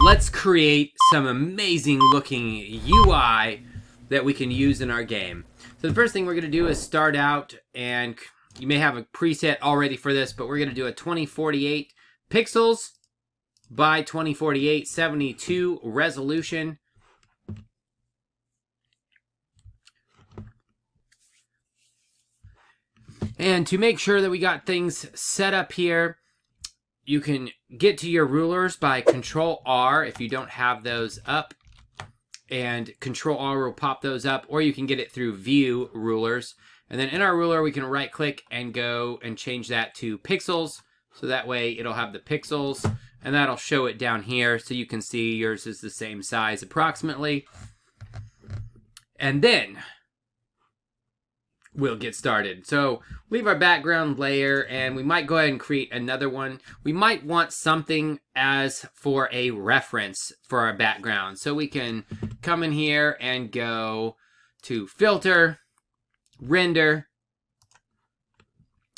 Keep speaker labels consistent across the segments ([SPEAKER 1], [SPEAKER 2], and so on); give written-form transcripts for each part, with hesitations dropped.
[SPEAKER 1] let's create some amazing looking UI that we can use in our game. So the first thing we're going to do is start out, and you may have a preset already for this, but we're going to do a 2048 pixels by 2048 72 resolution. And to make sure that we got things set up here, you can get to your rulers by Control R if you don't have those up, and Control R will pop those up, or you can get it through View Rulers. And then in our ruler, we can right click and go and change that to pixels. So that way it'll have the pixels, and that'll show it down here so you can see yours is the same size approximately. And then we'll get started. So leave our background layer, and we might go ahead and create another one. We might want something as for a reference for our background. So we can come in here and go to Filter, Render,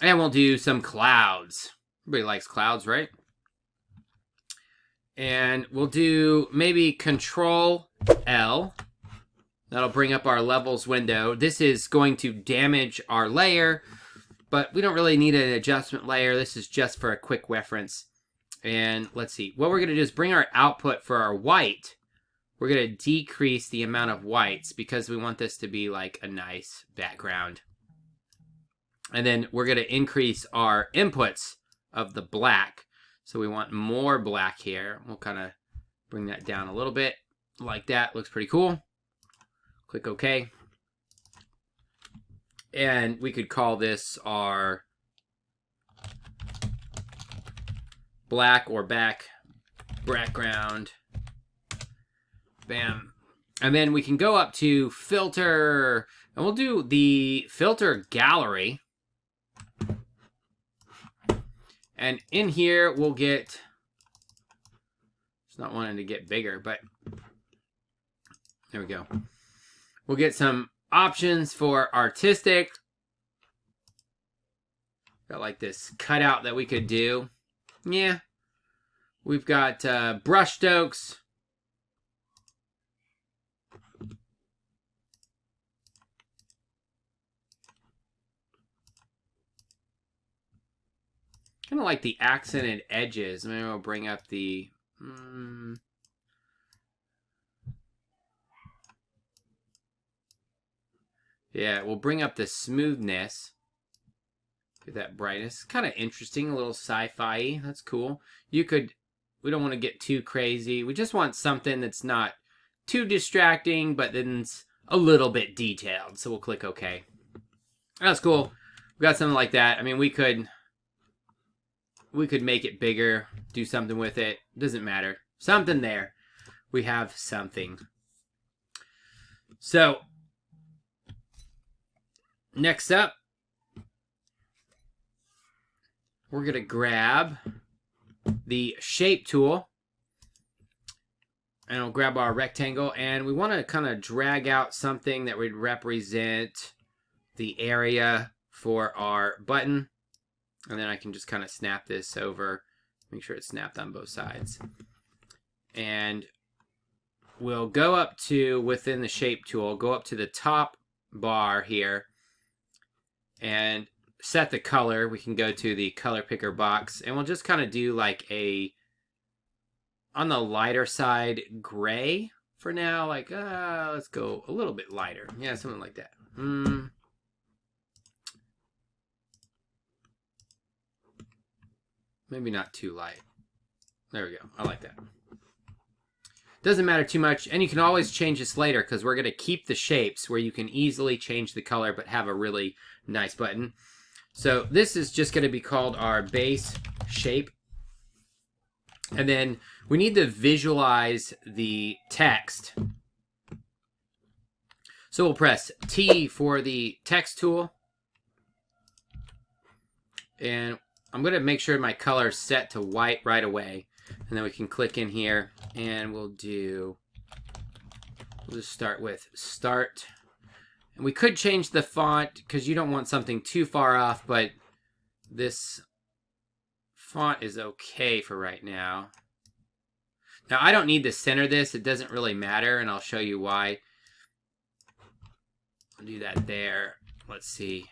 [SPEAKER 1] and we'll do some clouds. Everybody likes clouds, right? And we'll do maybe Control L. That'll bring up our levels window. This is going to damage our layer, but we don't really need an adjustment layer. This is just for a quick reference. And let's see. What we're going to do is bring our output for our white. We're going to decrease the amount of whites because we want this to be like a nice background. And then we're going to increase our inputs of the black. So we want more black here. We'll kind of bring that down a little bit like that. Looks pretty cool. Click OK. And we could call this our black or background. Bam. And then we can go up to filter, and we'll do the filter gallery. And in here we'll get, it's not wanting to get bigger, but there we go. We'll get some options for artistic. Got like this cutout that we could do. Yeah. We've got brush strokes. Kind of like the accented edges. Maybe we'll bring up the... Yeah, we'll bring up the smoothness. Get that brightness. Kind of interesting, a little sci-fi. That's cool. We don't want to get too crazy. We just want something that's not too distracting, but then it's a little bit detailed. So we'll click OK. That's cool. We got something like that. I mean, we could make it bigger, do something with it. Doesn't matter. Something there. We have something. So next up, we're going to grab the shape tool, and we'll grab our rectangle, and we want to kind of drag out something that would represent the area for our button. And then I can just kind of snap this over, make sure it's snapped on both sides. And we'll go up to, within the shape tool, go up to the top bar here, and set the color. We can go to the color picker box, and we'll just kind of do like a, on the lighter side, gray for now. Like, let's go a little bit lighter. Yeah, something like that. Maybe not too light. There we go. I like that. Doesn't matter too much, and you can always change this later because we're going to keep the shapes where you can easily change the color but have a really nice button. So this is just going to be called our base shape. And then we need to visualize the text. So we'll press T for the text tool. And I'm going to make sure my color is set to white right away. And then we can click in here, and we'll just start with start. And we could change the font because you don't want something too far off, but this font is okay for right now. Now, I don't need to center this. It doesn't really matter, and I'll show you why. I'll do that there. Let's see.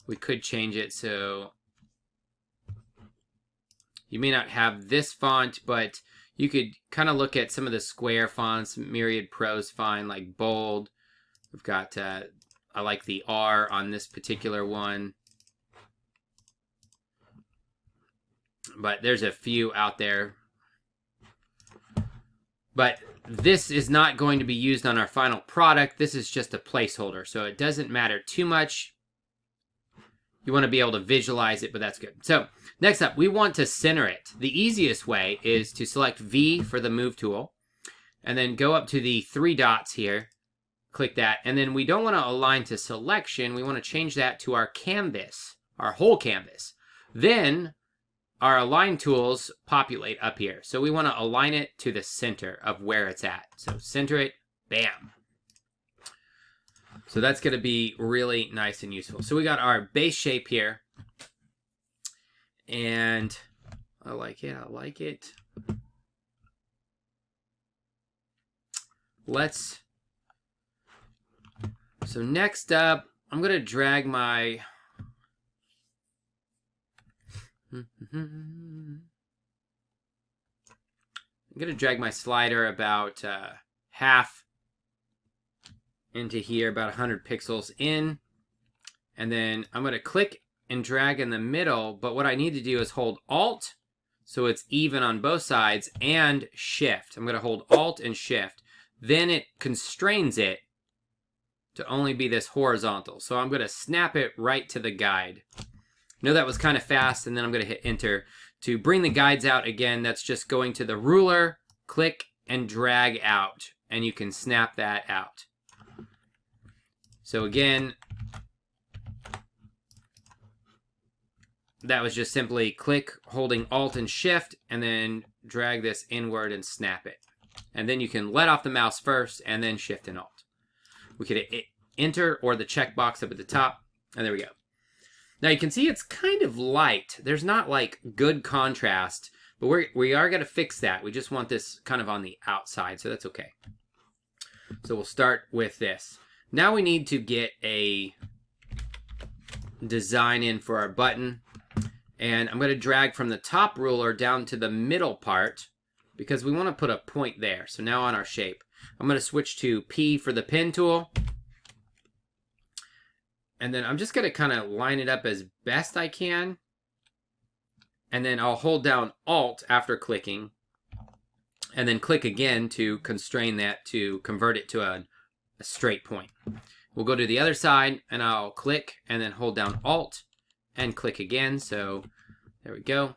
[SPEAKER 1] We could change it so you may not have this font, but you could kind of look at some of the square fonts. Myriad Pro's fine, like bold. We've got, I like the R on this particular one. But there's a few out there. But this is not going to be used on our final product. This is just a placeholder, so it doesn't matter too much. You want to be able to visualize it, but that's good. So next up, we want to center it. The easiest way is to select V for the move tool, and then go up to the 3 dots here. Click that, and then we don't want to align to selection. We want to change that to our canvas, our whole canvas. Then our align tools populate up here. So we want to align it to the center of where it's at. So center it, bam. So that's going to be really nice and useful. So we got our base shape here. And I like it, I like it. So next up, I'm going to drag my... I'm going to drag my slider about half into here, about 100 pixels in. And then I'm going to click and drag in the middle. But what I need to do is hold Alt, so it's even on both sides, and Shift. I'm going to hold Alt and Shift. Then it constrains it to only be this horizontal. So I'm going to snap it right to the guide. I know that was kind of fast, and then I'm going to hit Enter. To bring the guides out again, that's just going to the ruler, click, and drag out. And you can snap that out. So again, that was just simply click, holding Alt and Shift, and then drag this inward and snap it. And then you can let off the mouse first, and then Shift and Alt. We could hit Enter or the checkbox up at the top, and there we go. Now you can see it's kind of light. There's not like good contrast, but we are going to fix that. We just want this kind of on the outside, so that's okay. So we'll start with this. Now we need to get a design in for our button. And I'm going to drag from the top ruler down to the middle part because we want to put a point there. So now on our shape, I'm going to switch to P for the pen tool. And then I'm just going to kind of line it up as best I can. And then I'll hold down Alt after clicking. And then click again to constrain that to convert it to a straight point. We'll go to the other side and I'll click and then hold down Alt and click again. So there we go. And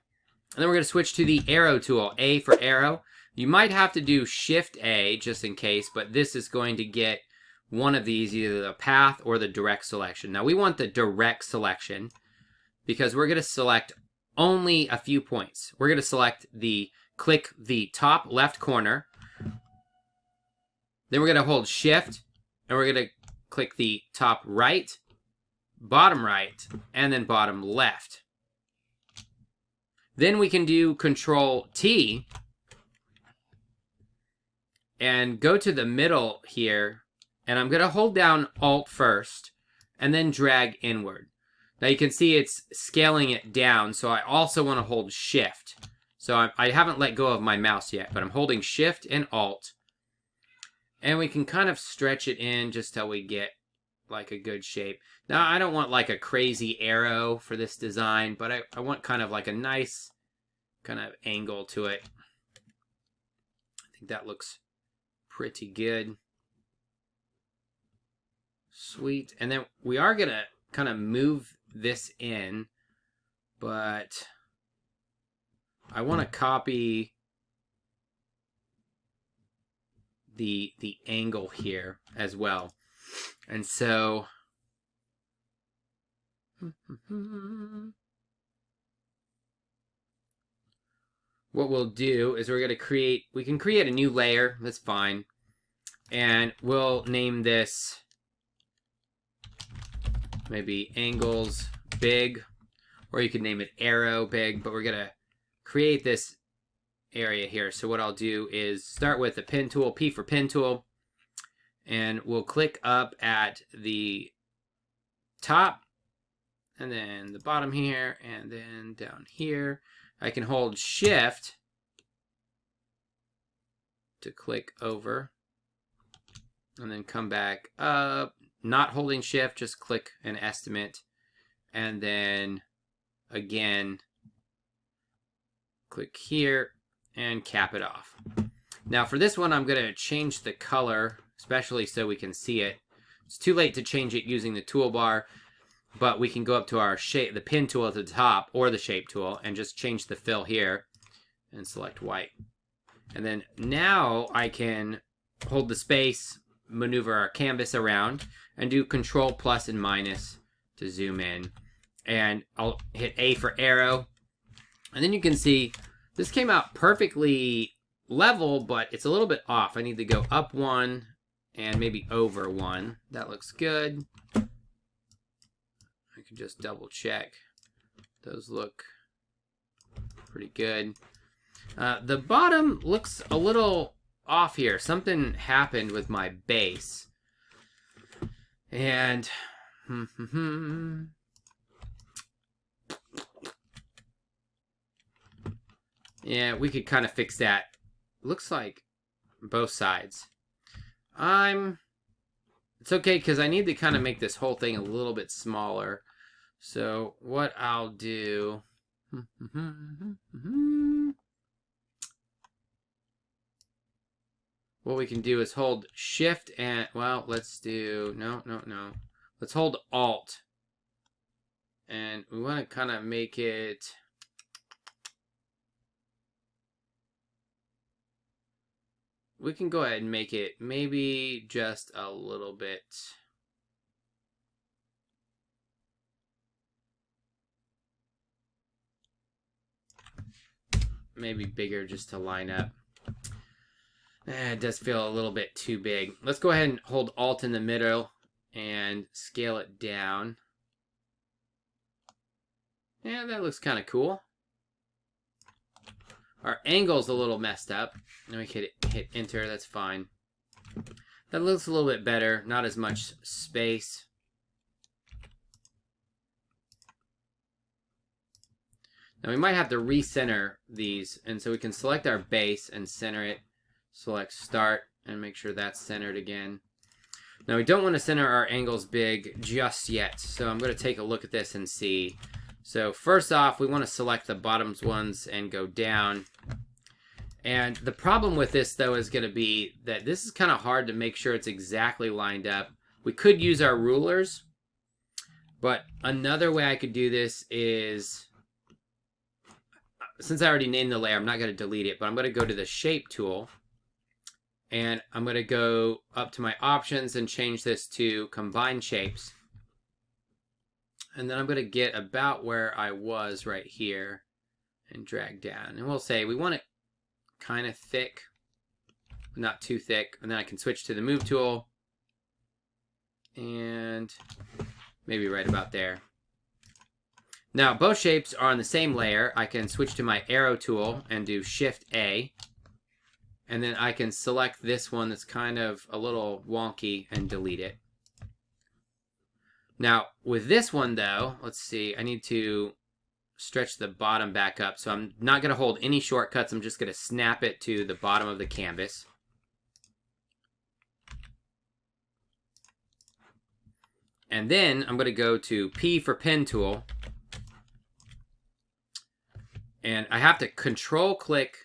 [SPEAKER 1] then we're going to switch to the arrow tool, A for arrow. You might have to do Shift A just in case, but this is going to get one of these, either the path or the direct selection. Now we want the direct selection because we're going to select only a few points. We're going to select click the top left corner. Then we're going to hold Shift and we're going to click the top right, bottom right, and then bottom left. Then we can do Control T and go to the middle here. And I'm going to hold down Alt first and then drag inward. Now you can see it's scaling it down, so I also want to hold Shift. So I haven't let go of my mouse yet, but I'm holding Shift and Alt. And we can kind of stretch it in just till we get like a good shape. Now I don't want like a crazy arrow for this design, but I want kind of like a nice kind of angle to it. I think that looks pretty good. Sweet. And then we are going to kind of move this in, but I want to copy the angle here as well. And so what we'll do is we can create a new layer. That's fine. And we'll name this maybe angles big, or you could name it arrow big, but we're going to create this area here. So what I'll do is start with the pen tool, P for pen tool, and we'll click up at the top, and then the bottom here, and then down here. I can hold Shift to click over, and then come back up. Not holding Shift, just click an estimate, and then again, click here and cap it off. Now for this one, I'm going to change the color, especially so we can see it. It's too late to change it using the toolbar, but we can go up to our shape, the pen tool at the top, or the shape tool, and just change the fill here and select white. And then now I can hold the space, maneuver our canvas around, and do Control plus and minus to zoom in. And I'll hit A for arrow. And then you can see this came out perfectly level, but it's a little bit off. I need to go up one and maybe over one. That looks good. I can just double check. Those look pretty good. The bottom looks a little off here. Something happened with my base. And yeah, we could kind of fix that. Looks like both sides. It's okay because I need to kind of make this whole thing a little bit smaller. So what I'll do, what we can do is hold Shift and, well, let's do, no. Let's hold Alt. And we want to kind of make it, we can go ahead and make it maybe just a little bit. Maybe bigger just to line up. It does feel a little bit too big. Let's go ahead and hold Alt in the middle and scale it down. Yeah, that looks kind of cool. Our angle's a little messed up. And we can hit Enter, that's fine. That looks a little bit better, not as much space. Now we might have to recenter these, and so we can select our base and center it. Select Start and make sure that's centered again. Now we don't want to center our angles big just yet, so I'm going to take a look at this and see. So first off, we want to select the bottoms ones and go down. And the problem with this though is going to be that this is kind of hard to make sure it's exactly lined up. We could use our rulers, but another way I could do this is, since I already named the layer, I'm not going to delete it, but I'm going to go to the Shape tool. And I'm going to go up to my options and change this to Combine Shapes. And then I'm going to get about where I was right here and drag down. And we'll say we want it kind of thick, not too thick. And then I can switch to the Move tool. And maybe right about there. Now, both shapes are on the same layer. I can switch to my arrow tool and do Shift A. And then I can select this one that's kind of a little wonky and delete it. Now, with this one though, let's see, I need to stretch the bottom back up. So I'm not going to hold any shortcuts. I'm just going to snap it to the bottom of the canvas. And then I'm going to go to P for Pen tool. And I have to control click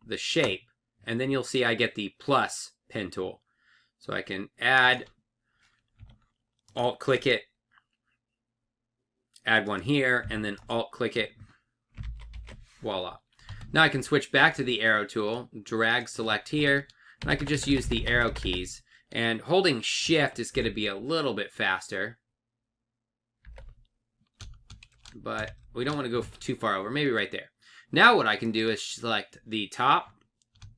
[SPEAKER 1] the shape. And then you'll see I get the plus pen tool. So I can add, alt click it, add one here, and then alt click it. Voila. Now I can switch back to the arrow tool, drag select here, and I can just use the arrow keys. And holding Shift is going to be a little bit faster. But we don't want to go too far over, maybe right there. Now what I can do is select the top,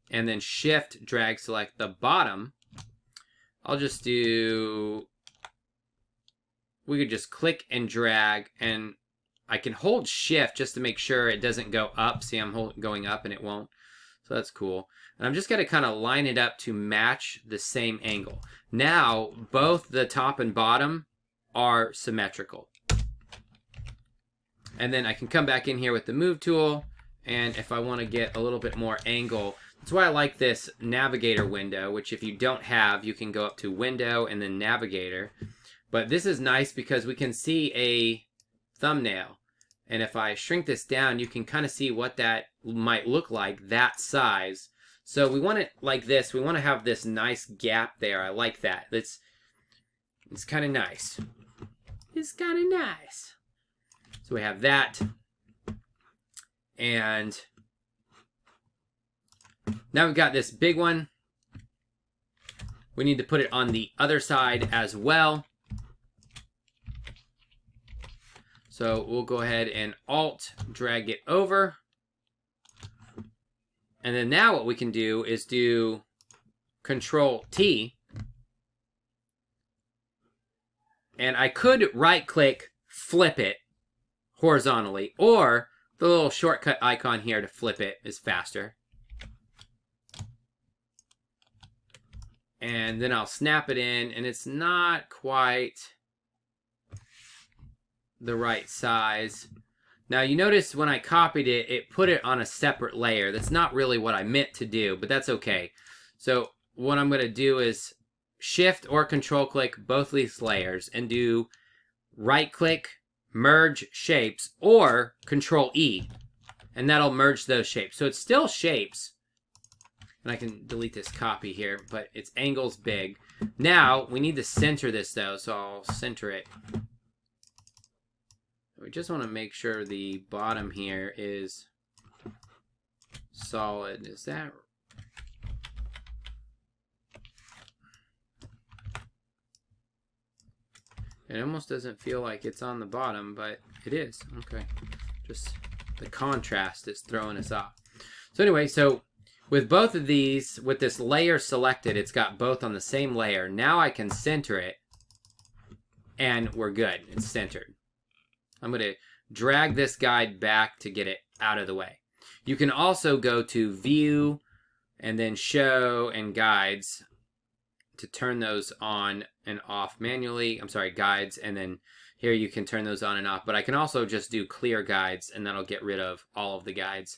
[SPEAKER 1] and then Shift, drag, select the bottom. I'll just do, we could just click and drag, and I can hold Shift just to make sure it doesn't go up. See, I'm going up and it won't. So So that's cool. And I'm just going to kind of line it up to match the same angle. Now, both the top and bottom are symmetrical. And then I can come back in here with the move tool. And if I want to get a little bit more angle, that's why I like this navigator window, which if you don't have, you can go up to window and then navigator. But this is nice because we can see a thumbnail. And if I shrink this down, you can kind of see what that might look like, that size. So we want it like this. We want to have this nice gap there. I like that. It's kind of nice. It's kind of nice. So we have that. And now we've got this big one. We need to put it on the other side as well. So we'll go ahead and Alt drag it over. And then now what we can do is do Control T. And I could right click, flip it horizontally, or the little shortcut icon here to flip it is faster. And then I'll snap it in, and it's not quite the right size. Now you notice when I copied it, it put it on a separate layer. That's not really what I meant to do, but that's okay. So what I'm going to do is Shift or Control click both these layers and do right click, merge shapes, or Control E, and that'll merge those shapes. So it's still shapes, and I can delete this copy here, but its angle's big. Now we need to center this though, so I'll center it. We just want to make sure the bottom here is solid. Is that? It almost doesn't feel like it's on the bottom, but it is. Okay. Just the contrast is throwing us off. So anyway, so with both of these, with this layer selected, it's got both on the same layer. Now I can center it, and we're good. It's centered. I'm going to drag this guide back to get it out of the way. You can also go to View and then Show and Guides to turn those on and off manually. I'm sorry, Guides, and then here you can turn those on and off. But I can also just do Clear Guides, and that'll get rid of all of the guides.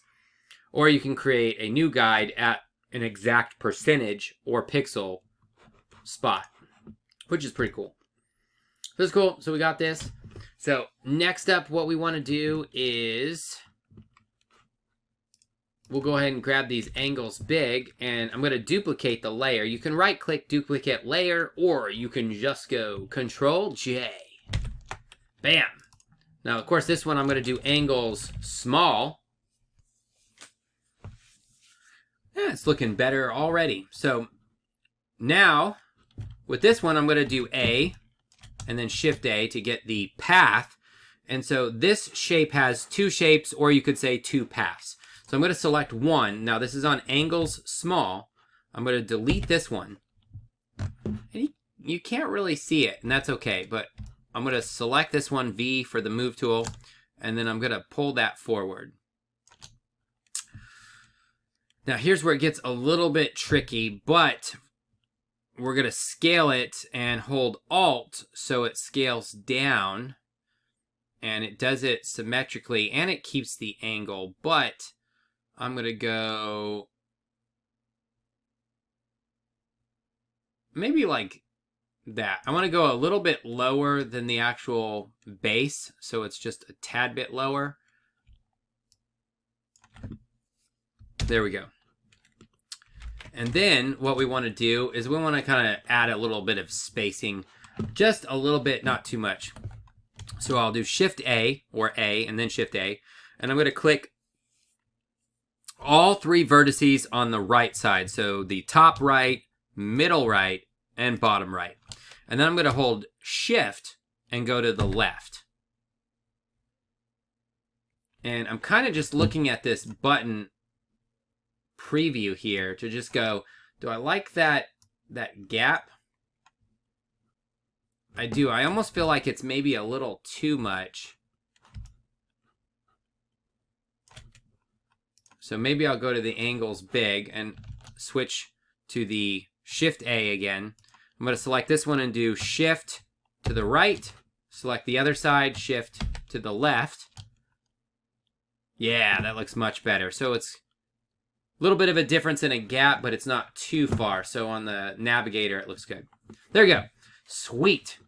[SPEAKER 1] Or you can create a new guide at an exact percentage or pixel spot, which is pretty cool. This is cool. So we got this. So next up, what we want to do is we'll go ahead and grab these angles big, and I'm going to duplicate the layer. You can right click duplicate layer, or you can just go Control J. Bam. Now, of course, this one I'm going to do angles small. Yeah, it's looking better already. So now with this one, I'm going to do A and then Shift A to get the path. And so this shape has two shapes, or you could say two paths. So I'm going to select one. Now this is on angles small. I'm going to delete this one. And you can't really see it, and that's okay. But I'm going to select this one, V, for the move tool, and then I'm going to pull that forward. Now here's where it gets a little bit tricky, but we're going to scale it and hold Alt so it scales down, and it does it symmetrically, and it keeps the angle. But I'm going to go maybe like that. I want to go a little bit lower than the actual base, so it's just a tad bit lower. There we go. And then what we want to do is we want to kind of add a little bit of spacing, just a little bit, not too much. So I'll do Shift A, or A, and then Shift A, and I'm going to click all three vertices on the right side. So the top right, middle right, and bottom right. And then I'm going to hold Shift and go to the left. And I'm kind of just looking at this button preview here to just go, do I like that gap? I do. I almost feel like it's maybe a little too much. So maybe I'll go to the angles big and switch to the Shift A again. I'm going to select this one and do Shift to the right. Select the other side, Shift to the left. Yeah, that looks much better. So it's a little bit of a difference in a gap, but it's not too far. So on the navigator, it looks good. There you go. Sweet.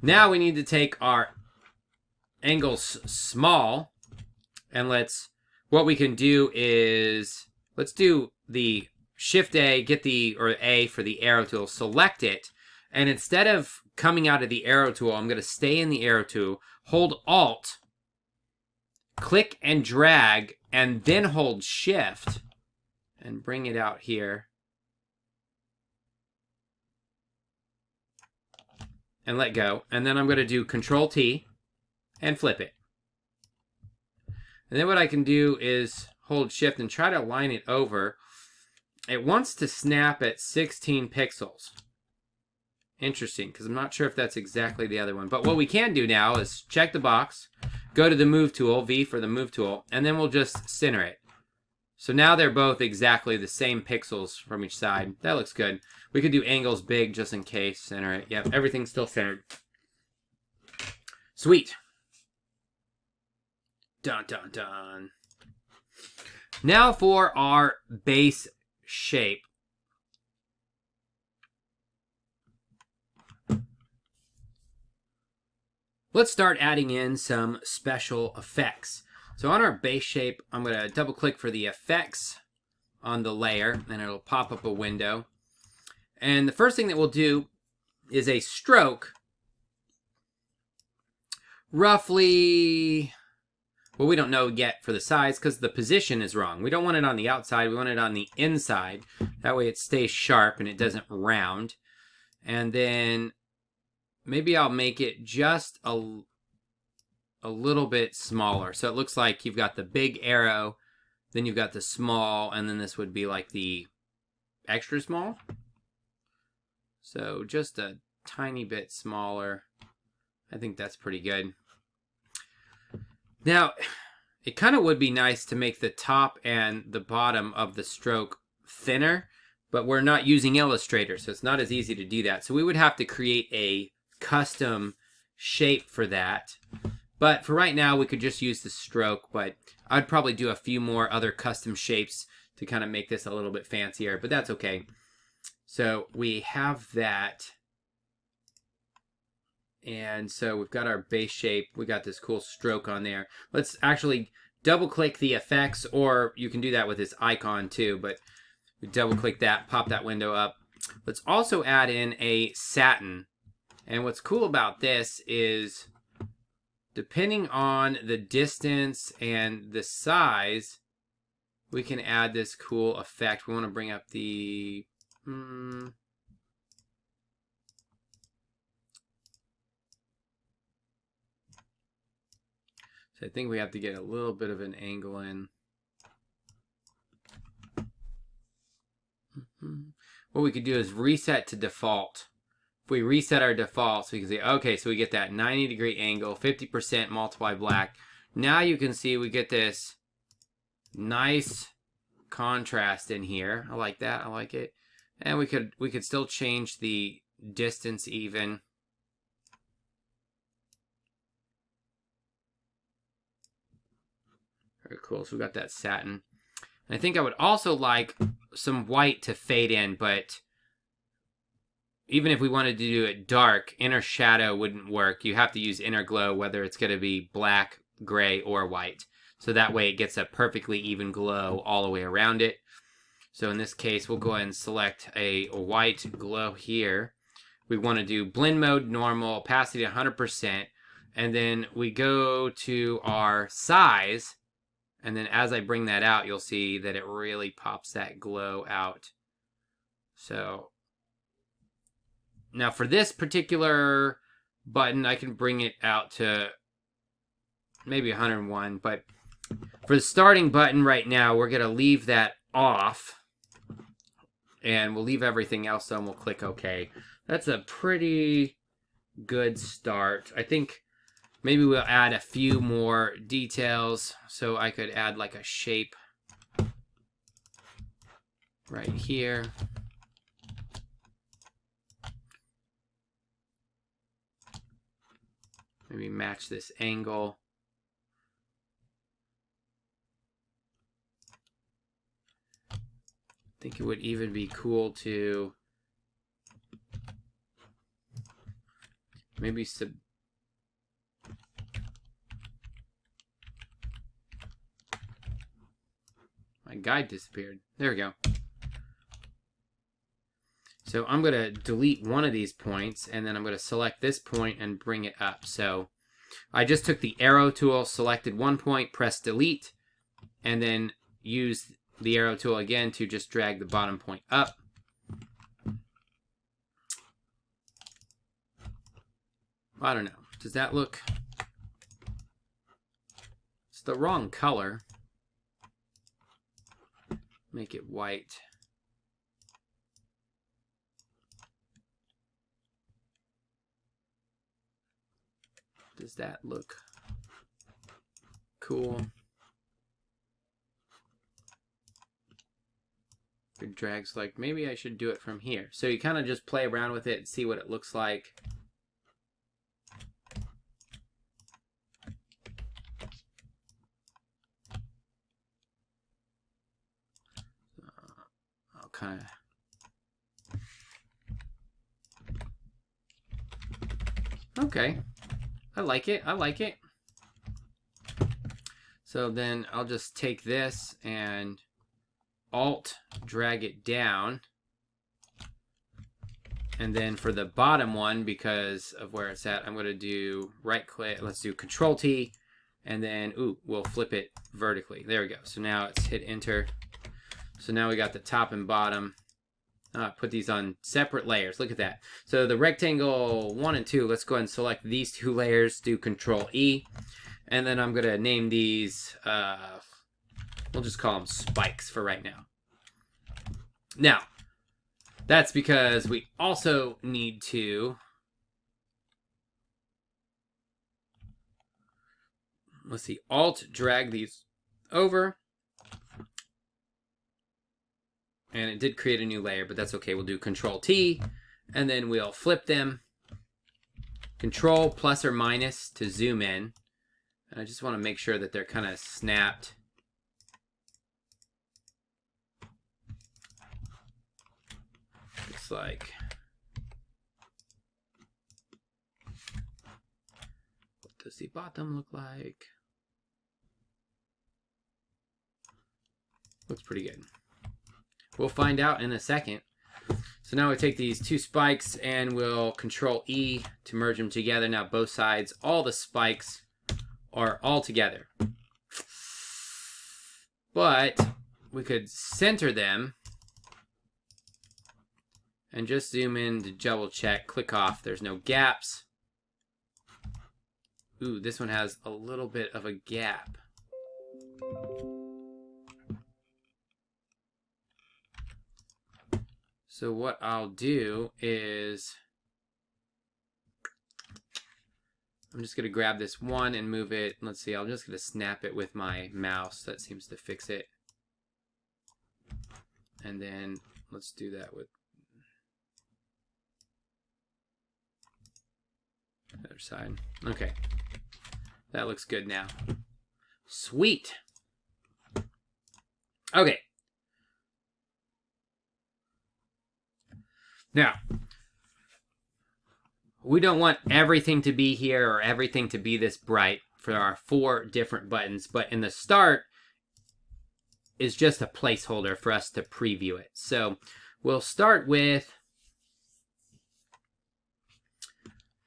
[SPEAKER 1] Now we need to take our angles small, and what we can do is, let's do the Shift A, or A for the arrow tool, select it, and instead of coming out of the arrow tool, I'm going to stay in the arrow tool, hold Alt, click and drag, and then hold Shift, and bring it out here. And let go. And then I'm going to do Control T and flip it. And then what I can do is hold Shift and try to line it over. It wants to snap at 16 pixels. Interesting, because I'm not sure if that's exactly the other one. But what we can do now is check the box, go to the Move tool, V for the Move tool, and then we'll just center it. So now they're both exactly the same pixels from each side. That looks good. We could do angles big just in case. Center it. Yep, everything's still centered. Sweet. Dun, dun, dun. Now for our base shape. Let's start adding in some special effects. So on our base shape, I'm going to double click for the effects on the layer, and it'll pop up a window. And the first thing that we'll do is a stroke, roughly, well, we don't know yet for the size because the position is wrong. We don't want it on the outside, we want it on the inside. That way it stays sharp and it doesn't round. And then maybe I'll make it just a little bit smaller. So it looks like you've got the big arrow, then you've got the small, and then this would be like the extra small. So just a tiny bit smaller. I think that's pretty good. Now, it kind of would be nice to make the top and the bottom of the stroke thinner, but we're not using Illustrator, so it's not as easy to do that. So we would have to create a custom shape for that. But for right now, we could just use the stroke, but I'd probably do a few more other custom shapes to kind of make this a little bit fancier, but that's okay. So we have that. And so we've got our base shape. We got this cool stroke on there. Let's actually double click the effects, or you can do that with this icon too, but we double click that, pop that window up. Let's also add in a satin. And what's cool about this is, depending on the distance and the size, we can add this cool effect. We want to bring up the... So I think we have to get a little bit of an angle in. What we could do is reset to default. If we reset our defaults, we can say, okay, so we get that 90-degree angle, 50% multiply black. Now you can see we get this nice contrast in here. I like that. I like it. And we could still change the distance even. Very cool. So we got that satin. And I think I would also like some white to fade in, but even if we wanted to do it dark, inner shadow wouldn't work. You have to use inner glow, whether it's going to be black, gray, or white. So that way it gets a perfectly even glow all the way around it. So in this case, we'll go ahead and select a white glow here. We want to do blend mode, normal, opacity 100%. And then we go to our size. And then as I bring that out, you'll see that it really pops that glow out. So now for this particular button, I can bring it out to maybe 101. But for the starting button right now, we're going to leave that off. And we'll leave everything else on. We'll click OK. That's a pretty good start. I think maybe we'll add a few more details. So I could add like a shape right here. Maybe match this angle. I think it would even be cool to maybe my guide disappeared. There we go. So I'm going to delete one of these points, and then I'm going to select this point and bring it up. So I just took the arrow tool, selected one point, pressed delete, and then used the arrow tool again to just drag the bottom point up. I don't know. Does that look... It's the wrong color. Make it white. Does that look cool? It drags like, maybe I should do it from here. So you kind of just play around with it and see what it looks like. I'll kind of... Okay. I like it. I like it. So then I'll just take this and Alt drag it down. And then for the bottom one, because of where it's at, I'm going to do right click. Let's do Control T. And then, ooh, we'll flip it vertically. There we go. So now it's hit enter. So now we got the top and bottom. Put these on separate layers. Look at that. So the rectangle 1 and 2, let's go ahead and select these two layers, do Control E. And then I'm going to name these, we'll just call them spikes for right now. Now, that's because we also need to, let's see, Alt drag these over. And it did create a new layer, but that's okay. We'll do Control T, and then we'll flip them. Control plus or minus to zoom in. And I just want to make sure that they're kind of snapped. Looks like. What does the bottom look like? Looks pretty good. We'll find out in a second. So now we take these two spikes and we'll Control E to merge them together. Now both sides, all the spikes are all together. But we could center them and just zoom in to double check. Click off. There's no gaps. Ooh, this one has a little bit of a gap. So what I'll do is, I'm just going to grab this one and move it. Let's see, I'm just going to snap it with my mouse. That seems to fix it. And then let's do that with the other side. Okay. That looks good now. Sweet. Okay. Now, we don't want everything to be here or everything to be this bright for our 4 different buttons, but in the start is just a placeholder for us to preview it. So we'll start with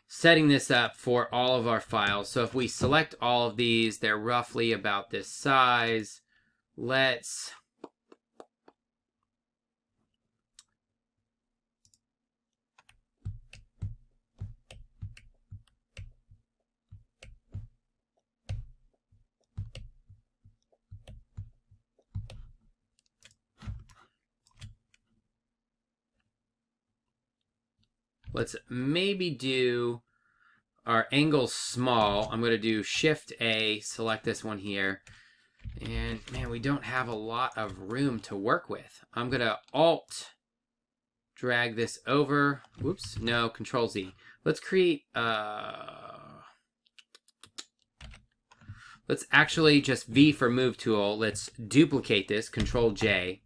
[SPEAKER 1] setting this up for all of our files. So if we select all of these, they're roughly about this size. Let's maybe do our angle small. I'm going to do Shift A, select this one here, And man, we don't have a lot of room to work with. I'm going to Alt drag this over. Whoops, no, Control Z. Let's create, let's actually just V for Move Tool. Let's duplicate this, Control J.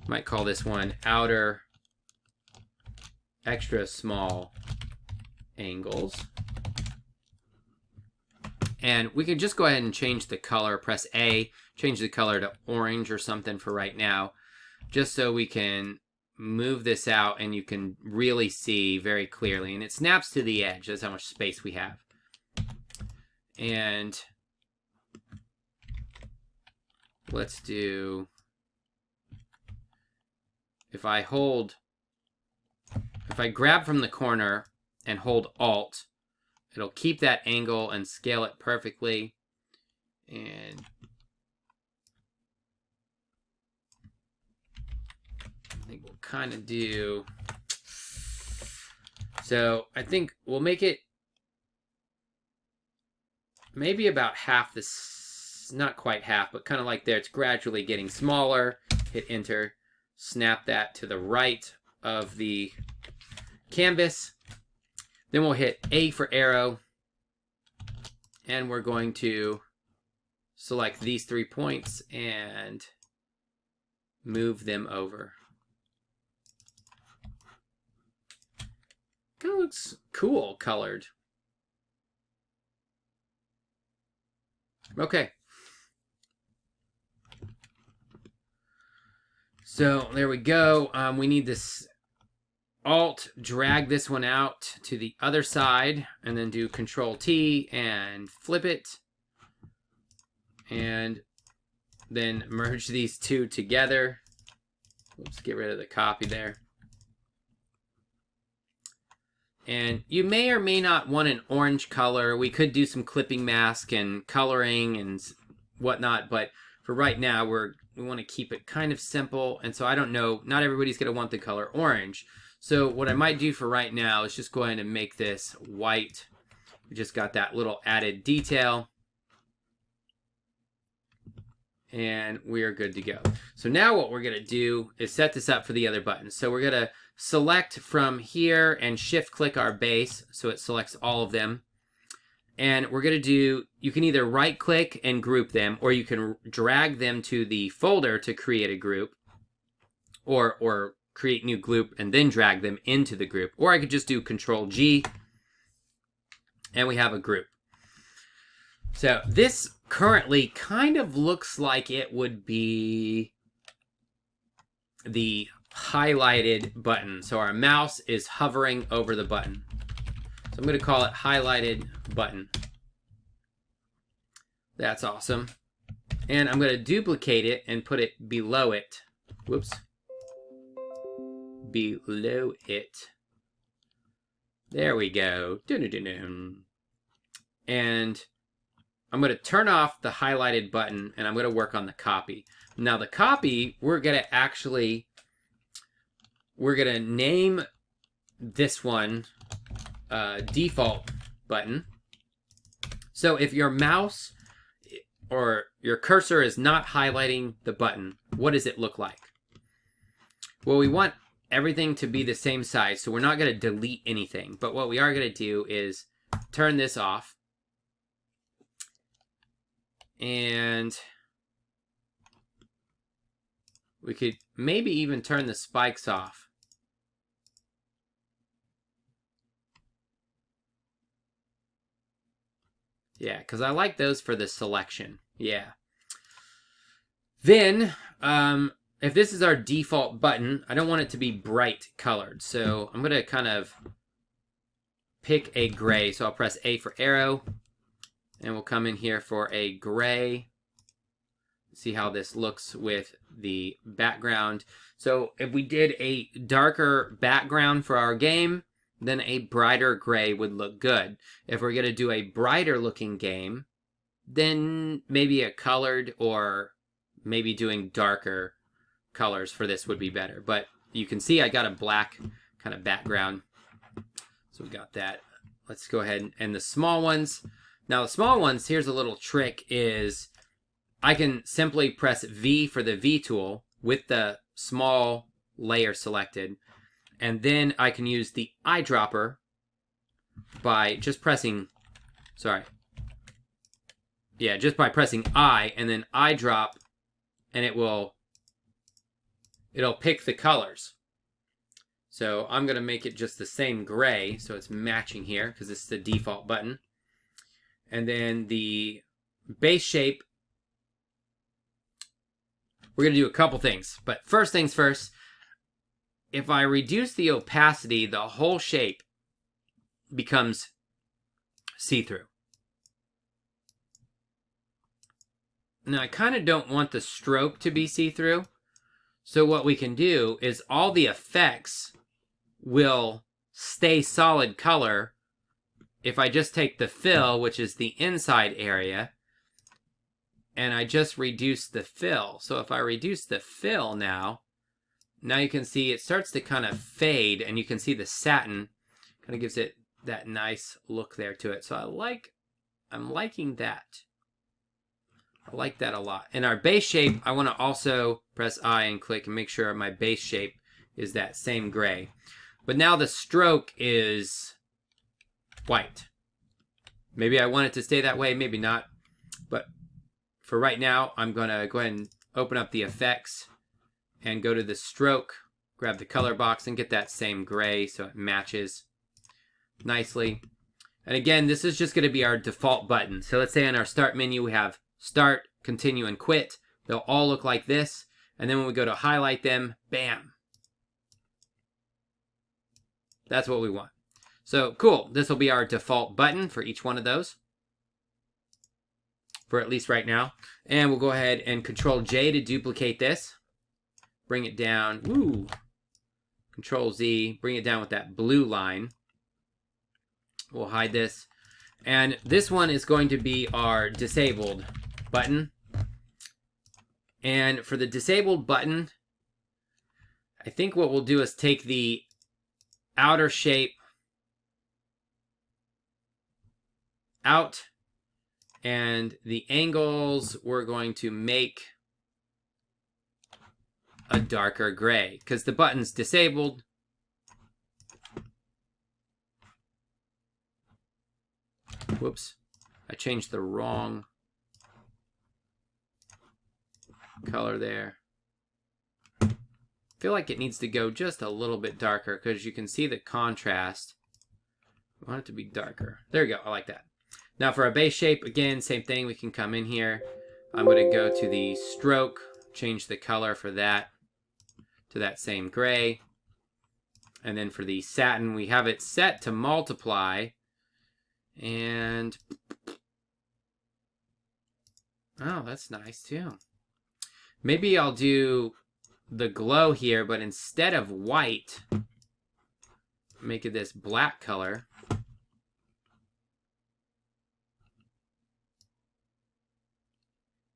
[SPEAKER 1] Might call this one Outer Extra Small Angles. And we can just go ahead and change the color, press A, change the color to orange or something for right now, just so we can move this out and you can really see very clearly. And it snaps to the edge. That's how much space we have. And let's do, if I grab from the corner and hold Alt, it'll keep that angle and scale it perfectly. And I think we'll kind of do, so I think we'll make it maybe about half this, not quite half, but kind of like there. It's gradually getting smaller. Hit Enter, snap that to the right of the canvas. Then we'll hit A for arrow, and we're going to select these 3 points and move them over. It looks cool colored. Okay. So there we go. We need this Alt, drag this one out to the other side, and then do Control T and flip it. And then merge these two together. Let's get rid of the copy there. And you may or may not want an orange color. We could do some clipping mask and coloring and whatnot, but for right now, we want to keep it kind of simple. And so I don't know, not everybody's going to want the color orange. So what I might do for right now is just go ahead and make this white. We just got that little added detail. And we are good to go. So now what we're going to do is set this up for the other buttons. So we're going to select from here and shift click our base so it selects all of them. And we're going to do, you can either right click and group them, or you can drag them to the folder to create a group, or create new group and then drag them into the group. Or I could just do Control G and we have a group. So this currently kind of looks like it would be the highlighted button. So our mouse is hovering over the button. So I'm going to call it highlighted button. That's awesome. And I'm going to duplicate it and put it below it. Whoops. Below it. There we go. And I'm going to turn off the highlighted button and I'm going to work on the copy. Now the copy, we're going to name this one default button. So if your mouse or your cursor is not highlighting the button, what does it look like? Well, we want everything to be the same size, so we're not going to delete anything. But what we are going to do is turn this off. And we could maybe even turn the spikes off. Yeah, because I like those for the selection. Yeah. Then, if this is our default button, I don't want it to be bright colored. So I'm going to kind of pick a gray. So I'll press A for arrow. And we'll come in here for a gray. See how this looks with the background. So if we did a darker background for our game, then a brighter gray would look good. If we're going to do a brighter looking game, then maybe a colored or maybe doing darker colors for this would be better. But you can see I got a black kind of background. So we got that. Let's go ahead and the small ones. Now the small ones, here's a little trick, is I can simply press V for the V tool with the small layer selected. And then I can use the eyedropper by just pressing, just by pressing I and then eyedrop, and it'll pick the colors. So I'm going to make it just the same gray so it's matching here because it's the default button. And then the base shape, we're going to do a couple things. But first things first, if I reduce the opacity, the whole shape becomes see-through. Now I kind of don't want the stroke to be see-through. So what we can do is all the effects will stay solid color if I just take the fill, which is the inside area, and I just reduce the fill. So if I reduce the fill now you can see it starts to kind of fade, and you can see the satin kind of gives it that nice look there to it. So I'm liking that. I like that a lot. And our base shape, I want to also press I and click and make sure my base shape is that same gray. But now the stroke is white. Maybe I want it to stay that way, maybe not. But for right now, I'm going to go ahead and open up the effects and go to the stroke, grab the color box and get that same gray so it matches nicely. And again, this is just going to be our default button. So let's say on our start menu, we have start, continue, and quit. They'll all look like this. And then when we go to highlight them, bam. That's what we want. So cool. This will be our default button for each one of those, for at least right now. And we'll go ahead and Control J to duplicate this. Bring it down. Woo. Control Z. Bring it down with that blue line. We'll hide this. And this one is going to be our disabled button. And for the disabled button, I think what we'll do is take the outer shape out, and the angles we're going to make a darker gray because the button's disabled. Whoops, I changed the wrong color there. I feel like it needs to go just a little bit darker because you can see the contrast. I want it to be darker. There we go, I like that. Now for our base shape, again, same thing. We can come in here. I'm going to go to the stroke, change the color for that to that same gray. And then for the satin, we have it set to multiply. And, oh, that's nice too. Maybe I'll do the glow here, but instead of white, make it this black color.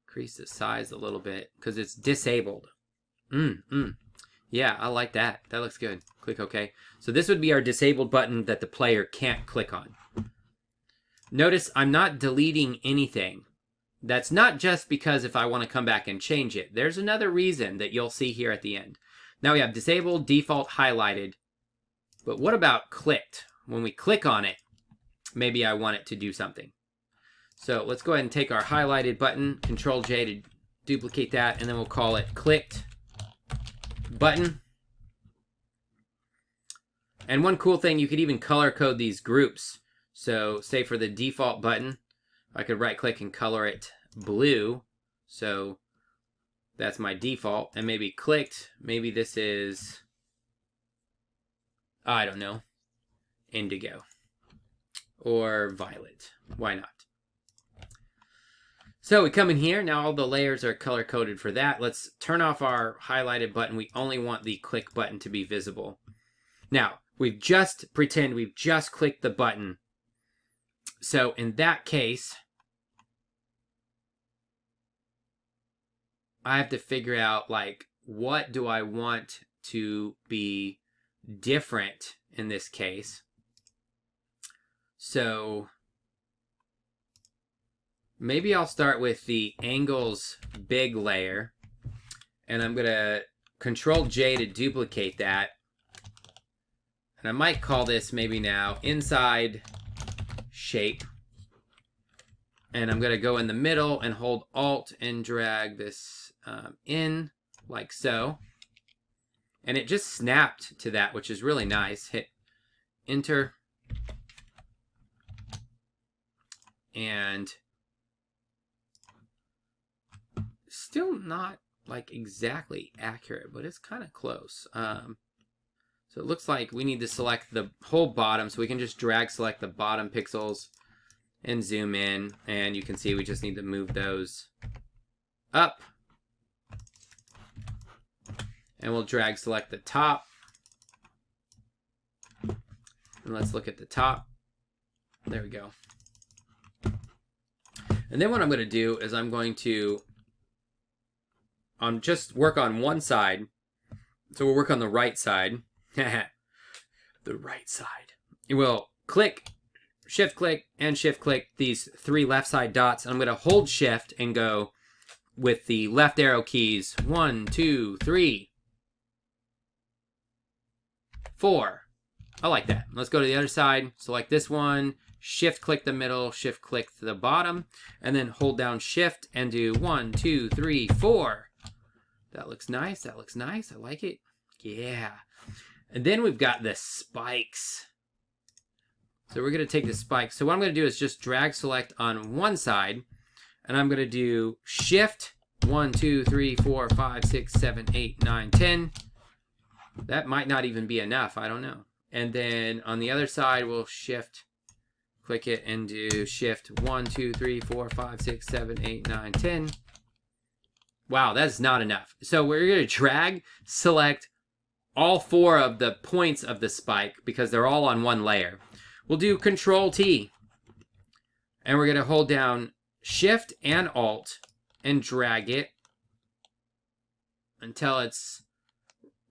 [SPEAKER 1] Increase the size a little bit because it's disabled. Yeah, I like that. That looks good. Click OK. So this would be our disabled button that the player can't click on. Notice I'm not deleting anything. That's not just because if I want to come back and change it. There's another reason that you'll see here at the end. Now we have disabled, default, highlighted. But what about clicked? When we click on it, maybe I want it to do something. So let's go ahead and take our highlighted button, Control J to duplicate that, and then we'll call it clicked button. And one cool thing, you could even color code these groups. So say for the default button, I could right click and color it blue. So that's my default. And maybe clicked, maybe this is, I don't know, indigo or violet. Why not? So we come in here. Now all the layers are color coded for that. Let's turn off our highlighted button. We only want the click button to be visible. Now, pretend we've just clicked the button. So in that case, I have to figure out, like, what do I want to be different in this case? So maybe I'll start with the angles big layer, and I'm going to Control J to duplicate that. And I might call this maybe now inside shape. And I'm going to go in the middle and hold Alt and drag this in like so. And it just snapped to that, which is really nice. Hit Enter. And still not like exactly accurate, but it's kind of close. So it looks like we need to select the whole bottom, so we can just drag select the bottom pixels and zoom in, and you can see we just need to move those up. And we'll drag select the top. And let's look at the top. There we go. And then what I'm going to do is I'm going to just work on one side. So we'll work on the right side. The right side. We'll click, shift click, and shift click these 3 left side dots. I'm going to hold shift and go with the left arrow keys. 1, 2, 3, 4. I like that. Let's go to the other side. Select this one. Shift click the middle, shift click the bottom, and then hold down shift and do 1, 2, 3, 4. That looks nice. That looks nice. I like it. Yeah. And then we've got the spikes. So we're going to take the spikes. So what I'm going to do is just drag select on one side, and I'm going to do shift 1, 2, 3, 4, 5, 6, 7, 8, 9, 10. That might not even be enough. I don't know. And then on the other side, we'll shift, click it, and do shift 1, 2, 3, 4, 5, 6, 7, 8, 9, 10. Wow, that's not enough. So we're going to drag select all 4 of the points of the spike because they're all on one layer. We'll do Control T. And we're going to hold down Shift and Alt and drag it until it's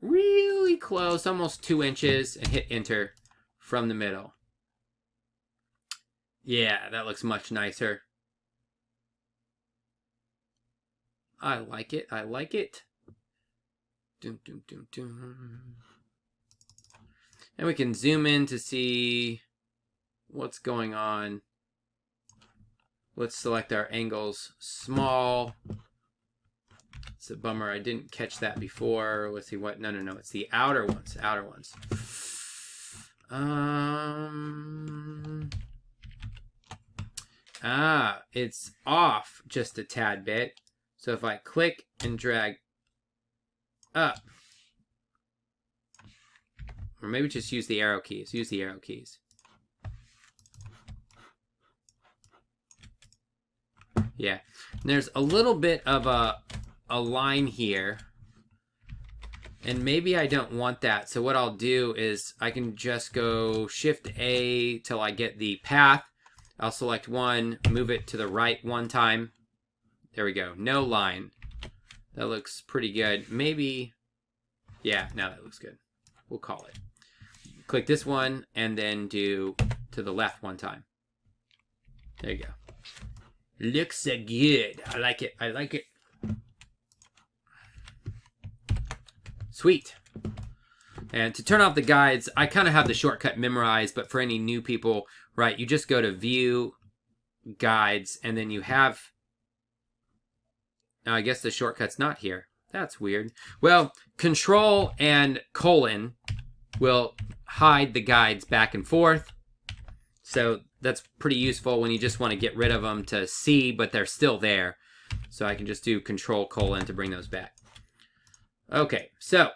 [SPEAKER 1] really close, almost 2 inches, and hit Enter from the middle. Yeah, that looks much nicer. I like it. I like it. Dun, dun, dun, dun. And we can zoom in to see what's going on. Let's select our angles small. It's a bummer. I didn't catch that before. Let's see what. No. It's the outer ones. Outer ones. It's off just a tad bit. So if I click and drag up, or maybe just use the arrow keys. Use the arrow keys. Yeah. And there's a little bit of a line here. And maybe I don't want that. So what I'll do is I can just go Shift A till I get the path. I'll select one, move it to the right one time. There we go. No line. That looks pretty good. Maybe, yeah, now that looks good. We'll call it. Click this one and then do to the left one time. There you go. Looks good. I like it. I like it. Sweet. And to turn off the guides, I kind of have the shortcut memorized, but for any new people, right, you just go to View, Guides, and then you have... Now, I guess the shortcut's not here. That's weird. Well, Control and colon will hide the guides back and forth. So that's pretty useful when you just want to get rid of them to see, but they're still there. So I can just do Control colon to bring those back. Okay, so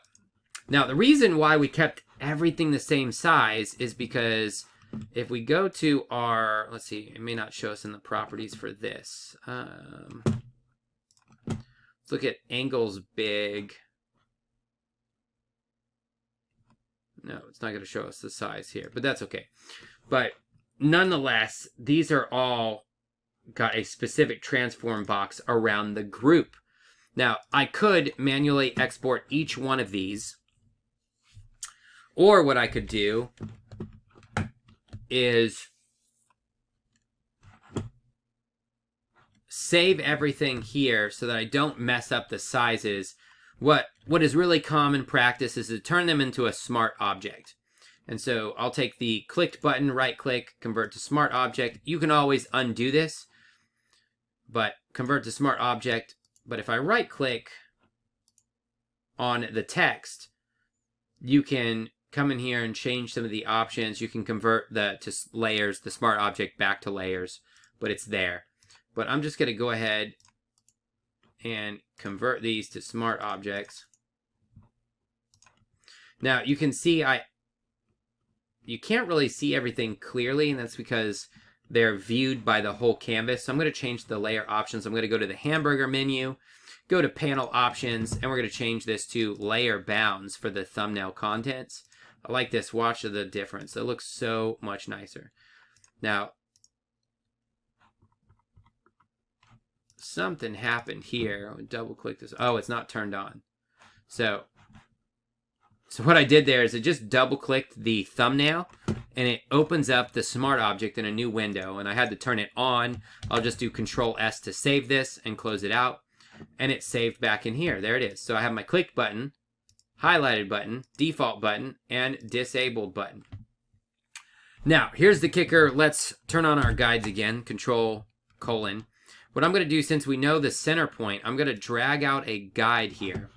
[SPEAKER 1] now the reason why we kept everything the same size is because if we go to our, let's see, it may not show us in the properties for this. Let's look at angles big. No, it's not going to show us the size here, but that's okay. But nonetheless, these are all got a specific transform box around the group. Now, I could manually export each one of these, or what I could do is save everything here so that I don't mess up the sizes. What is really common practice is to turn them into a smart object. And so I'll take the clicked button, right click, convert to smart object. You can always undo this, but convert to smart object. But if I right click on the text, you can come in here and change some of the options. You can convert to layers, the smart object back to layers, but it's there. But I'm just going to go ahead and convert these to smart objects. Now you can see you can't really see everything clearly, and that's because they're viewed by the whole canvas. So I'm going to change the layer options. I'm going to go to the hamburger menu, go to panel options, and we're going to change this to layer bounds for the thumbnail contents. I like this. Watch the difference. It looks so much nicer. Now, something happened here. I'll double click this. Oh, it's not turned on. So what I did there is I just double clicked the thumbnail and it opens up the smart object in a new window, and I had to turn it on. I'll just do Control S to save this and close it out, and it's saved back in here. There it is. So I have my click button, highlighted button, default button, and disabled button. Now, here's the kicker. Let's turn on our guides again, Control:. What I'm going to do, since we know the center point, I'm going to drag out a guide here.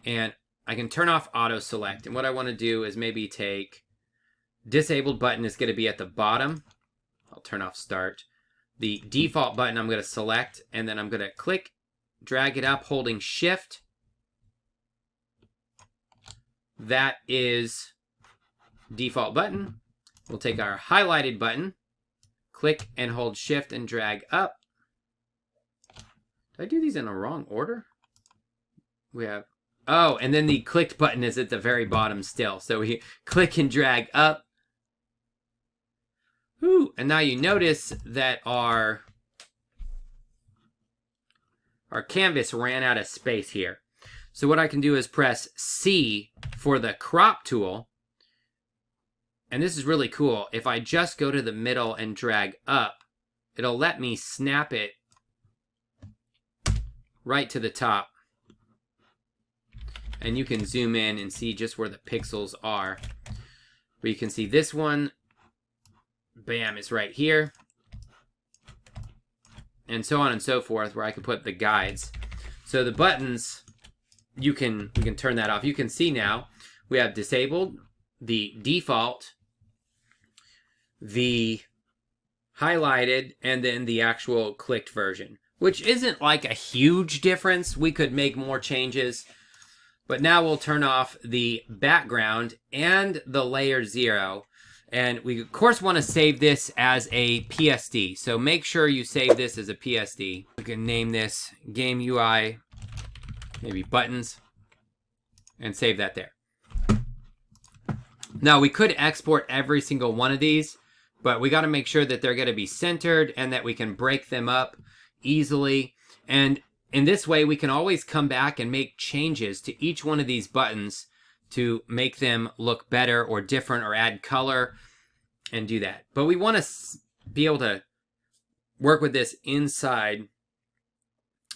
[SPEAKER 1] And I can turn off auto select. And what I want to do is maybe take disabled button is going to be at the bottom. I'll turn off start. The default button I'm going to select, and then I'm going to click, drag it up holding shift. That is default button. We'll take our highlighted button, click and hold shift and drag up. Did I do these in a wrong order? We have, oh, and then the clicked button is at the very bottom still. So we click and drag up. Ooh, and now you notice that our canvas ran out of space here. So what I can do is press C for the crop tool. And this is really cool. If I just go to the middle and drag up, it'll let me snap it right to the top. And you can zoom in and see just where the pixels are. But you can see this one, bam, is right here. And so on and so forth, where I can put the guides. So the buttons, we can turn that off. You can see now we have disabled, the default, the highlighted, and then the actual clicked version, which isn't like a huge difference. We could make more changes, but now we'll turn off the background and the layer 0. And we of course want to save this as a PSD. So make sure you save this as a PSD. We can name this Game UI, maybe buttons, and save that there. Now we could export every single one of these, but we got to make sure that they're going to be centered and that we can break them up easily. And in this way, we can always come back and make changes to each one of these buttons to make them look better or different or add color and do that. But we want to be able to work with this inside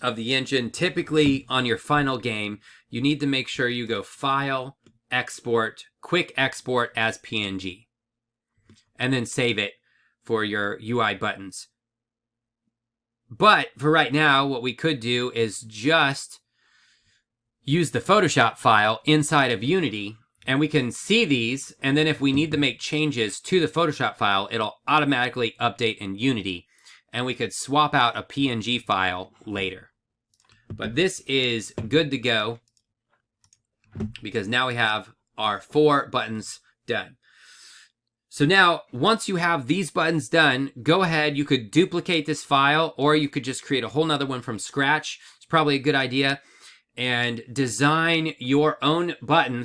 [SPEAKER 1] of the engine. Typically on your final game, you need to make sure you go File, Export, Quick Export as PNG, and then save it for your UI buttons. But for right now, what we could do is just use the Photoshop file inside of Unity, and we can see these, and then if we need to make changes to the Photoshop file, it'll automatically update in Unity, and we could swap out a PNG file later. But this is good to go, because now we have our 4 buttons done. So now, once you have these buttons done, go ahead, you could duplicate this file, or you could just create a whole nother one from scratch. It's probably a good idea. And design your own button